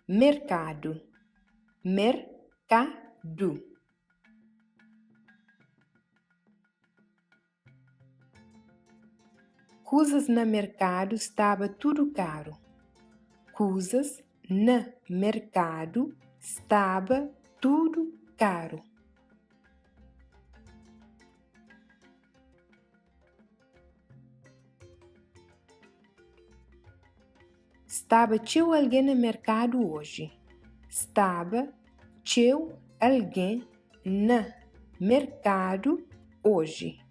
mercado, mercado. Coisas no mercado estava tudo caro. Coisas no mercado estava tudo caro. Estava teu alguém no mercado hoje. Estava teu alguém no mercado hoje.